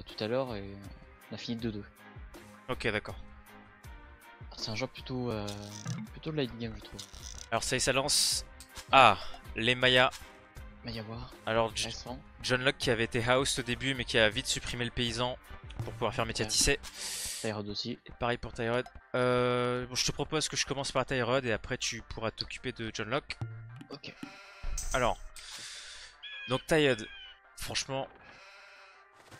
tout à l'heure et on a fini 2-2. Ok, d'accord. C'est un genre plutôt late game, je trouve. Alors ça y est, ça lance. Ah, les Mayas. Mais y avoir, Alors intéressant. John Locke qui avait été house au début mais qui a vite supprimé le paysan pour pouvoir faire métier à tisser. Tyrod aussi. Et pareil pour Tyrod. Bon, je te propose que je commence par Tyrod et après tu pourras t'occuper de John Locke. Ok. Alors, donc Tyrod, franchement,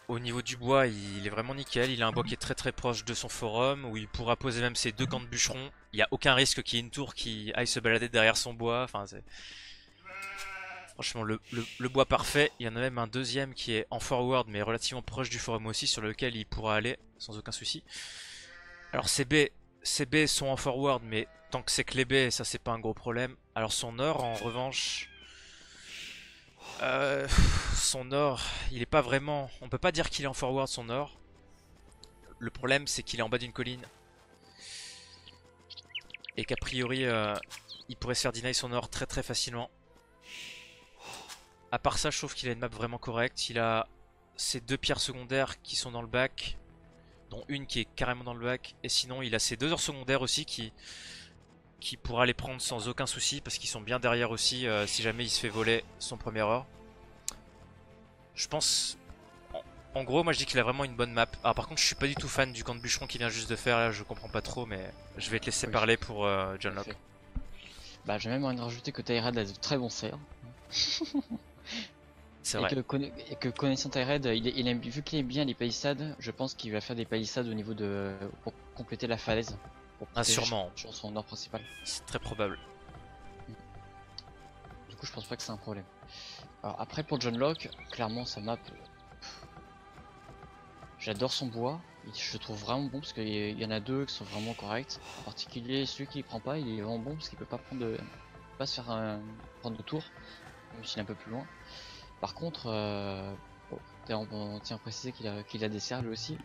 au niveau du bois, il est vraiment nickel. Il a un bois qui est très proche de son forum où il pourra poser même ses deux camps de bûcherons. Il n'y a aucun risque qu'il y ait une tour qui aille se balader derrière son bois. Enfin, c'est franchement le bois parfait. Il y en a même un deuxième qui est en forward mais relativement proche du forum aussi sur lequel il pourra aller sans aucun souci. Alors ces baies sont en forward mais tant que c'est que les baies ça c'est pas un gros problème. Alors son nord en revanche... Euh, son nord il est pas vraiment... On peut pas dire qu'il est en forward son nord. Le problème c'est qu'il est en bas d'une colline. Et qu'a priori il pourrait se faire deny son nord très facilement. À part ça, je trouve qu'il a une map vraiment correcte. Il a ses deux pierres secondaires qui sont dans le bac, dont une qui est carrément dans le bac. Et sinon, il a ses deux heures secondaires aussi qui pourra les prendre sans aucun souci parce qu'ils sont bien derrière aussi si jamais il se fait voler son premier heure. Je pense... En gros, moi je dis qu'il a vraiment une bonne map. Alors par contre, je suis pas du tout fan du camp de bûcheron qu'il vient juste de faire là, je comprends pas trop, mais je vais te laisser Oui, parler pour John Locke. bah, j'ai même envie de rajouter que Tyrod a de très bons serres. C'est vrai. Et que connaissant Tyrod, vu qu'il aime bien les palissades, je pense qu'il va faire des palissades au niveau de. Pour compléter la falaise. Pour Ah, protéger sûrement. sur son nord principal. C'est très probable. Du coup, je pense pas que c'est un problème. Alors, après, pour John Locke, clairement, sa map. J'adore son bois. Je le trouve vraiment bon parce qu'il y en a deux qui sont vraiment corrects. En particulier, celui qui prend pas, il est vraiment bon parce qu'il peut pas prendre pas se faire prendre de tour, même s'il est un peu plus loin. Par contre, bon, on tient à préciser qu'il a des serres lui aussi.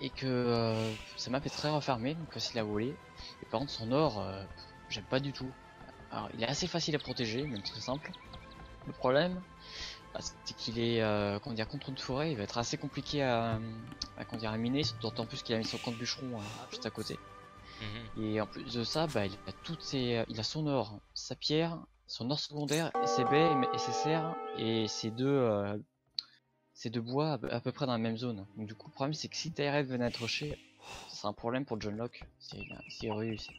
Et que sa map est très refermée, donc facile à voler. Et par contre, son or, j'aime pas du tout. Alors, il est assez facile à protéger, même très simple. Le problème, bah, c'est qu'il est, comment dire, contre une forêt, il va être assez compliqué à miner, d'autant plus qu'il a mis son camp de bûcheron juste à côté. Et en plus de ça, bah, il a son or, sa pierre, son or secondaire, et ses baies, et ses serres, et ces deux bois à peu près dans la même zone. Donc du coup, le problème c'est que si Tyrell venait à trocher, c'est un problème pour John Locke, s'il réussit.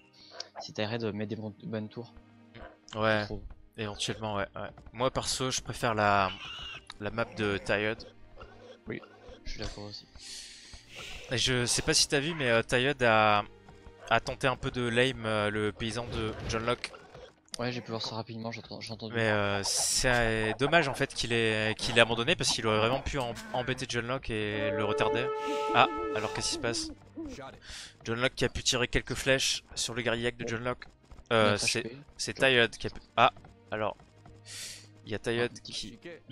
Si Tyrell met des bonnes tours, je Ouais, trouve. éventuellement, ouais. Moi, perso, je préfère la map de Tired. Oui, je suis d'accord aussi. Et je sais pas si t'as vu, mais Tired a tenté un peu de lame le paysan de John Locke. Ouais, j'ai pu voir ça rapidement, j'ai entendu. Mais c'est dommage en fait qu'il ait abandonné parce qu'il aurait vraiment pu embêter John Locke et le retarder. Ah, alors qu'est-ce qui se passe? John Locke qui a pu tirer quelques flèches sur le guerrier de Oh, John Locke. 9 HP. C'est Tired qui a pu... Ah, alors, il y a Un Tired petit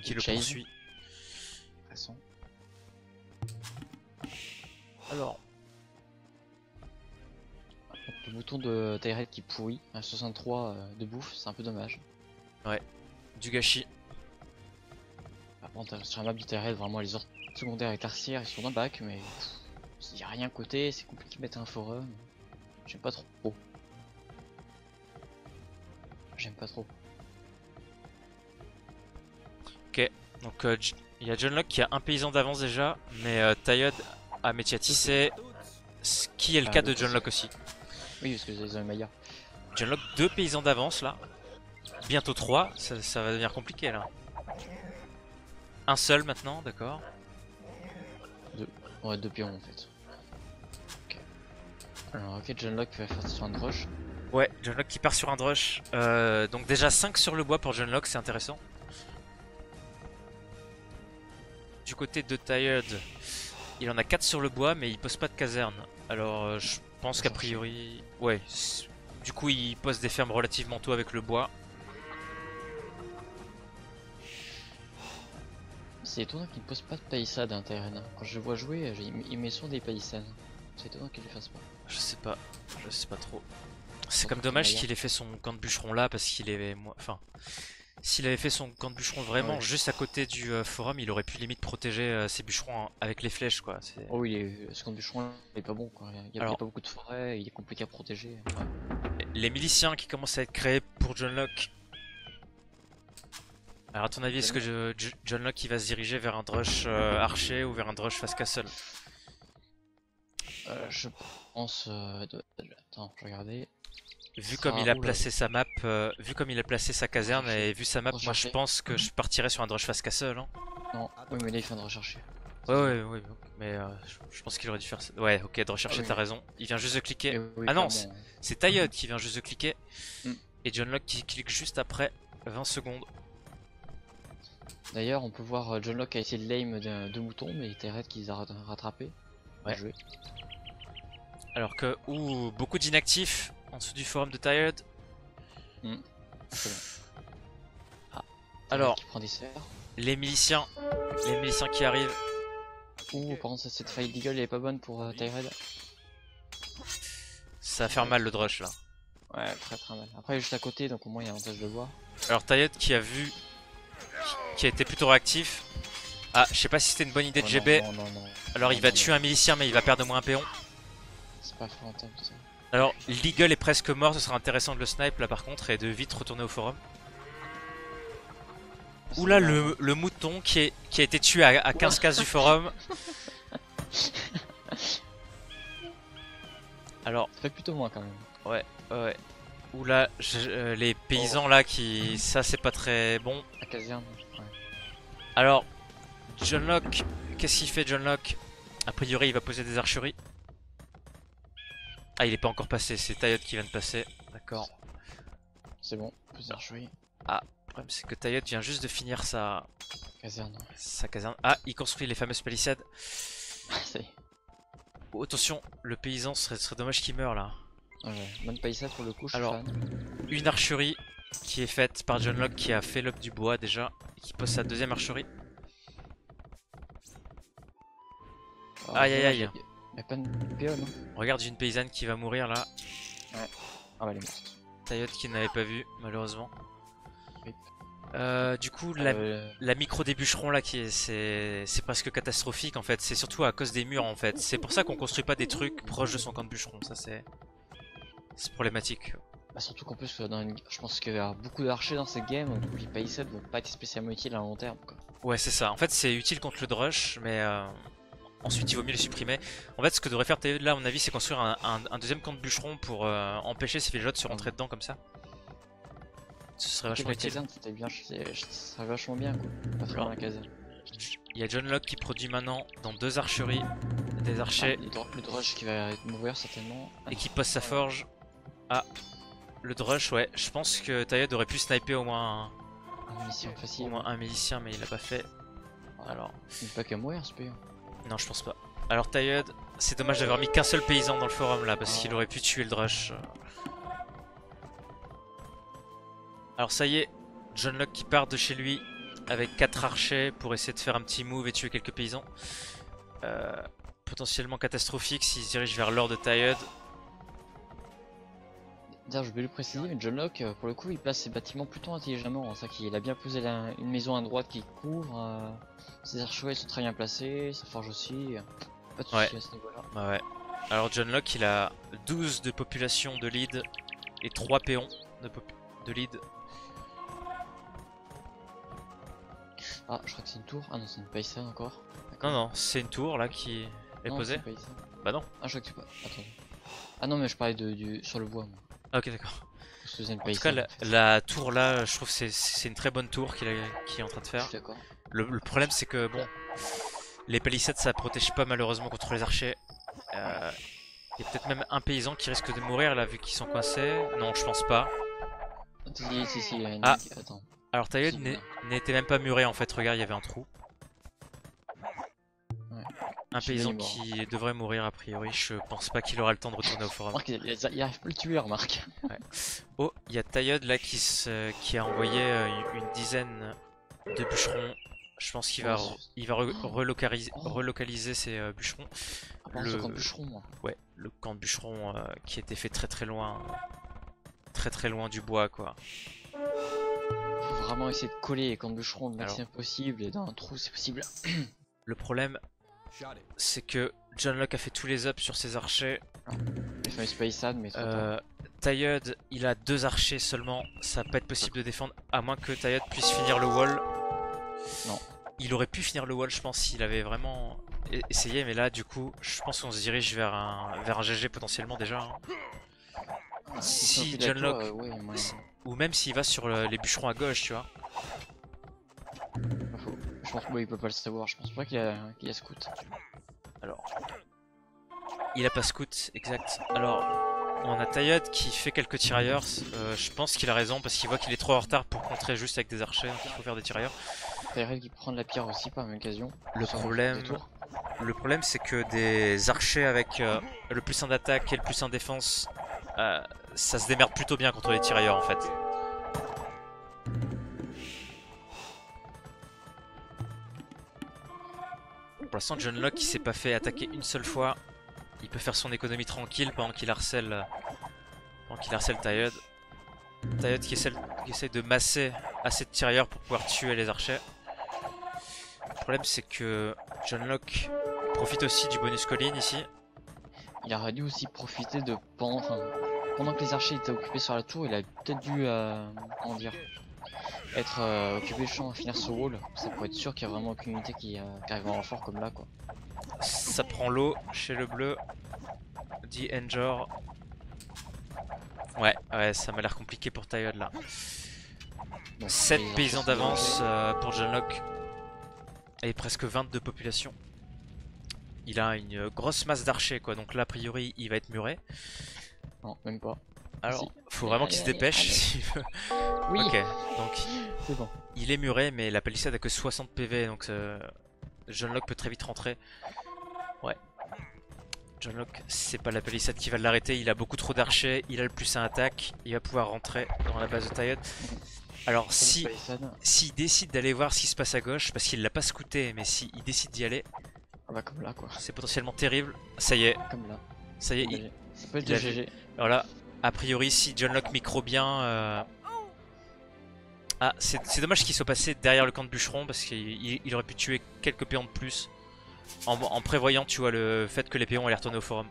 qui le chase, poursuit. de toute façon. Alors, Le bouton de Tyrell qui pourrit, un 63 de bouffe, c'est un peu dommage. ouais, du gâchis. Par contre, sur la map de Tyrell, vraiment les ordres secondaires et tertiaires, ils sont dans le bac, mais il n'y a rien à côté, c'est compliqué de mettre un forum. J'aime pas trop. J'aime pas trop. Ok, donc il y a John Locke qui a un paysan d'avance déjà, mais Tired a métier à tisser, ce qui est le cas de John Locke aussi. Oui, parce que les ont Maya. John Locke, deux paysans d'avance là, bientôt trois, ça va devenir compliqué là. Un seul maintenant, d'accord. Ouais, deux pions en fait. Ok. Alors, ok, John Locke va faire sur un rush. Ouais, John Locke qui part sur un drush. Donc déjà 5 sur le bois pour John Locke, c'est intéressant. Du côté de Tired, il en a 4 sur le bois, mais il pose pas de caserne. Alors je pense qu'a priori... Ouais, du coup il pose des fermes relativement tôt avec le bois. C'est étonnant qu'il ne pose pas de palissade à terrain. Quand je le vois jouer, il met souvent des palissades. C'est étonnant qu'il le fasse pas. Je sais pas trop. C'est comme dommage qu'il ait fait son camp de bûcheron là parce qu'il est... Enfin, S'il avait fait son camp de bûcheron vraiment Ouais. juste à côté du forum, il aurait pu limite protéger ses bûcherons hein, avec les flèches quoi. Oh oui, ce camp bûcheron il est pas bon quoi. Il y a Alors, pas beaucoup de forêt, il est compliqué à protéger. Ouais. les miliciens qui commencent à être créés pour John Locke. Alors à ton avis, est-ce que John Locke il va se diriger vers un drush archer ou vers un drush face castle? Je pense. Attends, je vais regarder. Vu comme il a placé sa map, vu comme il a placé sa caserne Rechercher. et vu sa map, moi je pense que je partirais sur un drush face castle. Hein. Non, oui, mais là il vient de rechercher. Ouais, mais je pense qu'il aurait dû faire ça. Ouais, ok, de rechercher, Ah oui. t'as raison. Il vient juste de cliquer. Oui, Ah non, clairement. c'est Taillod qui vient juste de cliquer. Mm. Et John Locke qui clique juste après 20 secondes. D'ailleurs, on peut voir John Locke a essayé de lame de mouton, mais il était raide qu'il les a rattrapé. Ouais. Joué. Alors que, ouh, beaucoup d'inactifs en dessous du forum de Taillod. Mm. C'est bon. Ah, Alors, qui prend des sphères. les miliciens qui arrivent. Ouh, par contre, cette faille d'eagle elle est pas bonne pour Tyrell. Ça va faire mal le drush là. Ouais, très mal. Après, il est juste à côté, donc au moins il y a l'avantage de le voir. Alors Taillod qui a vu, qui a été plutôt réactif. Ah, je sais pas si c'était une bonne idée de Oh, GB. non. Alors il va tuer un milicien, mais il va perdre au moins un péon. C'est pas rentable ça. Alors l'eagle est presque mort, ce sera intéressant de le snipe là par contre et de vite retourner au forum. Oula le mouton qui a été tué à 15 cases du forum. Alors, ça fait plutôt moins quand même. ouais. Oula, les paysans là qui... Ça c'est pas très bon. La caserne, ouais. Alors, John Locke, qu'est-ce qu'il fait John Locke? A priori il va poser des archeries. Ah il est pas encore passé, c'est Taillod qui vient de passer. D'accord. C'est bon, plus archerie. Ah, le problème c'est que Taillod vient juste de finir sa Caserne. caserne. Ah, il construit les fameuses palissades. Ça y est. Oh, attention, le paysan serait dommage qu'il meure là. Ouais, bonne palissade pour le coup, je suis Alors, fan. une archerie qui est faite par John Locke qui a fait l'up du bois déjà et qui pose sa deuxième archerie. Oh, Aïe aïe dommage, aïe. Il y a pas de PO, non? Regarde, j'ai une paysanne qui va mourir là. Ah ouais, elle est morte. Taillod qui n'avait pas vu malheureusement. Oui. Du coup, la micro des bûcherons là, c'est presque catastrophique en fait. C'est surtout à cause des murs en fait. C'est pour ça qu'on construit pas des trucs proches de son camp de bûcheron. Ça c'est problématique. Bah, surtout qu'en plus, je pense qu'il y a beaucoup d'archers dans cette game, donc les palissades vont pas être spécialement utiles à long terme quoi. Ouais, c'est ça. En fait, c'est utile contre le drush, mais ensuite il vaut mieux les supprimer. En fait, ce que devrait faire Taillod là, à mon avis, c'est construire un deuxième camp de bûcheron pour empêcher ces villageois de se rentrer dedans comme ça. Ce serait vachement La utile. caserne, c'était bien, ça serait vachement bien quoi. Pas faire la caserne. Il y a John Locke qui produit maintenant dans deux archeries des archers Le drush qui va mourir certainement. et qui pose sa forge. Ah, le drush, ouais. Je pense que Taillod aurait pu sniper au moins Une mission facile. un milicien, mais il l'a pas fait. Alors, Il n'est pas qu'à mourir ce PO. non, je pense pas. Alors Taillod, c'est dommage d'avoir mis qu'un seul paysan dans le forum là, parce qu'il aurait pu tuer le drush. Alors ça y est, John Locke qui part de chez lui avec 4 archers pour essayer de faire un petit move et tuer quelques paysans. Potentiellement catastrophique s'il se dirige vers l'or de Taillod. D'ailleurs, je vais le préciser, mais John Locke, pour le coup, il place ses bâtiments plutôt intelligemment. C'est qu'il a bien posé une maison à droite qui couvre. Ses archers sont très bien placés, sa forge aussi. Pas de soucis à ce niveau-là. Bah ouais. Alors John Locke, il a 12 de population de lead et 3 péons de lead. Ah, je crois que c'est une tour. Ah non, c'est une palissade encore. Non, c'est une tour là qui est posée. Bah non. Ah, je crois que c'est pas. Attends. Ah non, mais je parlais sur le bois. Moi. Ah, ok, d'accord. En tout cas, la tour là, je trouve que c'est une très bonne tour qu'il est en train de faire. Je suis d'accord. Le problème, c'est que bon, les palissades ça protège pas malheureusement contre les archers. Il y a peut-être même un paysan qui risque de mourir là vu qu'ils sont coincés. Non, je pense pas. Si, il y a une... Ah. Attends. Alors Taillod n'était même pas muré en fait, regarde, il y avait un trou. Ouais. Un paysan qui devrait mourir a priori, je pense pas qu'il aura le temps de retourner au forum. Il arrive pas le tuer, remarque. Ouais. Oh, il y a Taillod là qui a envoyé une dizaine de bûcherons. Je pense qu'il va, relocaliser ses bûcherons. Le camp de bûcheron, moi. Ouais, le camp de bûcherons qui était fait très loin du bois quoi. Faut vraiment essayer de coller les camps de bûcherons le maximum possible et dans un trou c'est possible. Le problème, c'est que John Locke a fait tous les ups sur ses archers. Les fameuses palissades, mais trop tard. Taillud, il a 2 archers seulement, ça va pas être possible de défendre à moins que Taillud puisse finir le wall. Non. Il aurait pu finir le wall, je pense, s'il avait vraiment essayé, mais là, du coup, je pense qu'on se dirige vers un GG potentiellement déjà. Hein. Si John Locke, ou même s'il va sur les bûcherons à gauche, tu vois. Je pense qu'il peut pas le savoir, je pense pas qu'il a scout. Alors, il a pas scout, exact. Alors, on a Taillud qui fait quelques tirailleurs. Je pense qu'il a raison parce qu'il voit qu'il est trop en retard pour contrer juste avec des archers, donc il faut faire des tirailleurs. Taillud qui prend de la pierre aussi par même occasion. Le problème c'est que des archers avec le plus 1 d'attaque et le plus 1 défense, ça se démerde plutôt bien contre les tirailleurs en fait. Pour l'instant, John Locke il s'est pas fait attaquer une seule fois. Il peut faire son économie tranquille pendant qu'il harcèle Taillud. Taillud qui essaie de masser assez de tirailleurs pour pouvoir tuer les archers. Le problème c'est que John Locke profite aussi du bonus colline ici. Il aurait dû aussi profiter de pendant que les archers étaient occupés sur la tour, il a peut-être dû comment dire, être occupé de finir ce wall. Ça pour être sûr qu'il n'y a vraiment aucune unité qui arrive en renfort comme là quoi. Ça prend l'eau chez le bleu. The Angel. Ouais, ça m'a l'air compliqué pour Taillud là. Bon, 7 paysans d'avance pour John Locke. Et presque 20 de population. Il a une grosse masse d'archers quoi, donc là a priori il va être muré. Non, même pas. Alors, faut vraiment qu'il se dépêche s'il veut. Oui. Ok, donc c'est bon. Il est muré, mais la palissade a que 60 PV, donc John Locke peut très vite rentrer. Ouais. John Locke, c'est pas la palissade qui va l'arrêter, il a beaucoup trop d'archers, il a le plus 1 attaque, il va pouvoir rentrer dans la base de Taillud. Alors s'il décide d'aller voir ce qui se passe à gauche, parce qu'il l'a pas scouté, mais s'il décide d'y aller, bah comme là quoi. C'est potentiellement terrible. Ça y est. Comme là. Ça y est. Ça peut être de GG. Alors là, a priori, si John Locke micro bien... Ah, c'est dommage qu'il soit passé derrière le camp de bûcheron, parce qu'il aurait pu tuer quelques péons de plus. En prévoyant, tu vois, le fait que les péons allaient retourner au forum.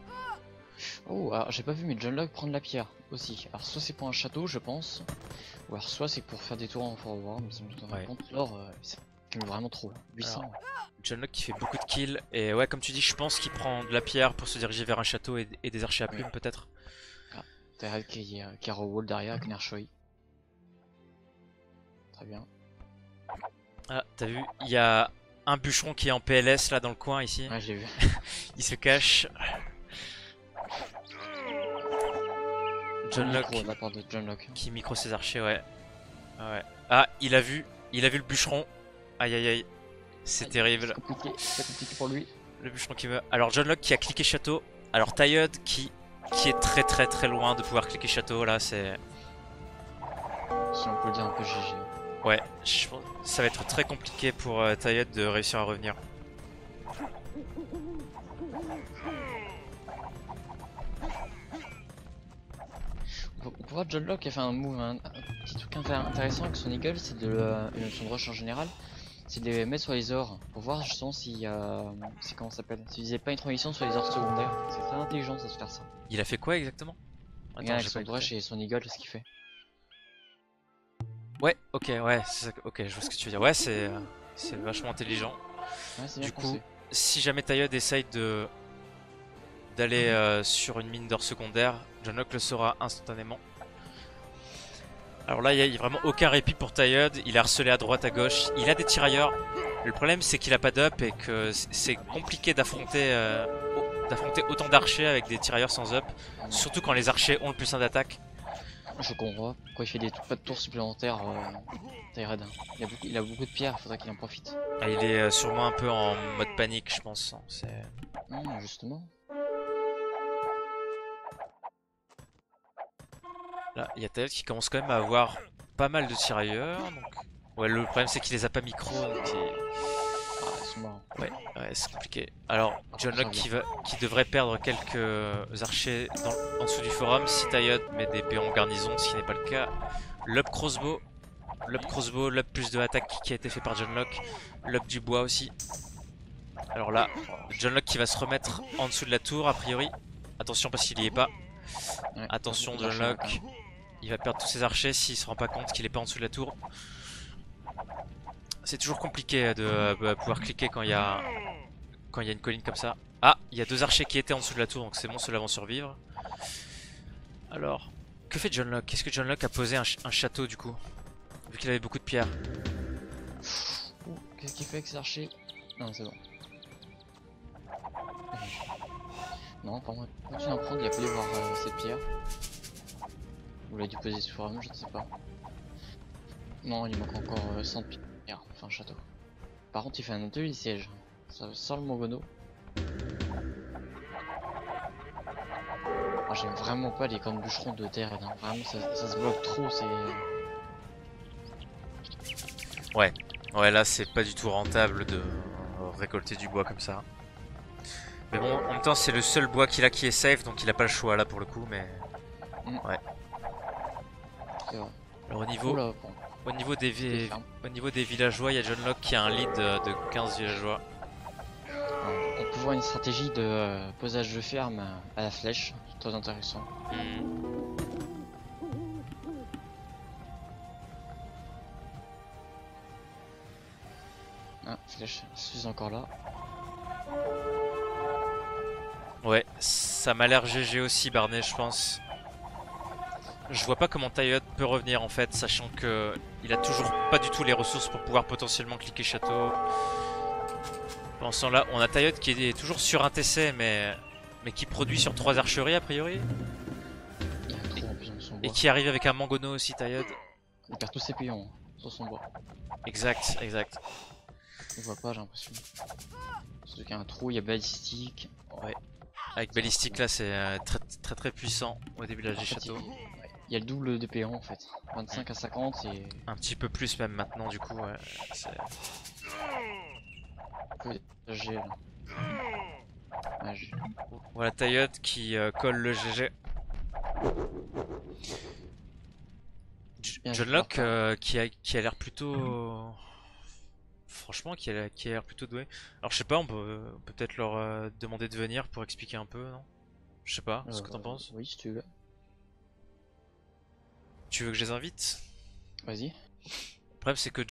Oh, alors j'ai pas vu, mais John Locke prend de la pierre aussi. Alors soit c'est pour un château, je pense, ou alors soit c'est pour faire des tours en forward, mais ça me rend compte. Alors, ça cumule vraiment trop. 800. Alors, John Locke qui fait beaucoup de kills, et ouais, comme tu dis, je pense qu'il prend de la pierre pour se diriger vers un château et des archers à plumes, peut-être. Ah, t'as qui a rewall derrière avec une archerie. Très bien. Ah, t'as vu, il y a un bûcheron qui est en PLS là dans le coin ici. Ouais, j'ai vu. Il se cache. John Locke, de John Locke qui micro ses archers, ouais. Ah, il a vu le bûcheron. Aïe aïe aïe. C'est terrible. C'est compliqué pour lui. Le bûcheron qui meurt. Alors John Locke qui a cliqué château. Alors Taillud qui est très loin de pouvoir cliquer château là, c'est... Si on peut le dire un peu GG. Ouais, ça va être très compliqué pour Taillud de réussir à revenir. Pour voir, John Locke a fait un move, un petit truc intéressant avec son eagle, c'est de son rush en général, c'est de les mettre sur les ors pour voir justement si c'est comment ça s'appelle, s'ils faisaient pas une transition sur les ors secondaires. C'est très intelligent ça de faire ça. Il a fait quoi exactement? Attends, avec son rush et son eagle, ce qu'il fait. Ouais, ok, ouais, ok, je vois ce que tu veux dire. Ouais, c'est vachement intelligent. Ouais, du coup, si jamais Taillud essaye d'aller sur une mine d'or secondaire, John Locke le saura instantanément. Alors là, il n'y a vraiment aucun répit pour Taillud. Il est harcelé à droite, à gauche. Il a des tirailleurs. Le problème, c'est qu'il a pas d'up et que c'est compliqué d'affronter autant d'archers avec des tirailleurs sans up. Surtout quand les archers ont le plus 1 d'attaque. Je comprends pourquoi il fait pas de tours supplémentaires. Taillud. Il a beaucoup de pierres, il faudrait qu'il en profite. Ah, il est sûrement un peu en mode panique, je pense. Justement. Là, il y a Taillud qui commence quand même à avoir pas mal de tirailleurs. Donc... Ouais, le problème c'est qu'il les a pas micro. Donc ouais, c'est compliqué. Alors, John Locke qui devrait perdre quelques archers en dessous du forum si Taillud met des péons en garnison, ce qui n'est pas le cas. L'up crossbow L'up crossbow, l'up plus de attaque qui a été fait par John Locke. L'up du bois aussi. Alors là, John Locke qui va se remettre en dessous de la tour a priori. Attention parce qu'il y est pas. Ouais, Attention beaucoup John d'archers, quand Locke. même. Il va perdre tous ses archers s'il se rend pas compte qu'il est pas en dessous de la tour. C'est toujours compliqué de pouvoir cliquer quand il y a une colline comme ça. Ah, il y a 2 archers qui étaient en dessous de la tour, donc c'est bon, ceux-là vont survivre. Alors, que fait John Locke? Est-ce que John Locke a posé un château du coup? Vu qu'il avait beaucoup de pierres. Ouh, qu'est-ce qu'il fait avec ces archers? Non, c'est bon. Non, par contre, continue à prendre, il a fallu voir cette pierre. Ou l'a dû poser sur un, je ne sais pas. Non, il manque encore 100 pierres, enfin château. Par contre, il fait un atelier siège. Ça sent le Mogono. Moi, j'aime vraiment pas les camps de bûcherons de terre. Hein. Vraiment, ça se bloque trop. C'est. Ouais, là c'est pas du tout rentable de récolter du bois comme ça. Mais bon, en même temps c'est le seul bois qu'il a qui est safe, donc il a pas le choix là pour le coup, mais... Ouais. Alors Oula, bon. au niveau des villageois, il y a John Locke qui a un lead de 15 villageois. On peut voir une stratégie de posage de ferme à la flèche. Très intéressant. Ah, flèche, je suis encore là. Ouais, ça m'a l'air GG aussi Barnet je pense. Je vois pas comment Taillot peut revenir en fait, sachant que il a toujours pas du tout les ressources pour pouvoir potentiellement cliquer château. Pendant ce temps-là, on a Taillot qui est toujours sur un TC mais qui produit sur 3 archeries a priori. Il y a trop en plus dans son bois. Et qui arrive avec un Mangono aussi Taillot. Il perd tous ses payons hein, sur son bois. Exact. On voit pas, j'ai l'impression. Surtout qu'il y a un trou, il y a balistique. Ouais. Avec balistique là c'est très puissant au début de la château. Il y a le double de payons en fait. 25 à 50 et... Un petit peu plus même maintenant du coup. Ouais, J'ai là. Ah, voilà Taillot qui colle le GG. John Locke qui a l'air plutôt... Franchement qui a l'air plutôt doué. Alors je sais pas, on peut peut-être leur demander de venir pour expliquer un peu, non? Je sais pas, ce que t'en penses? Oui, si tu veux. Tu veux que je les invite? Vas-y. Le problème c'est que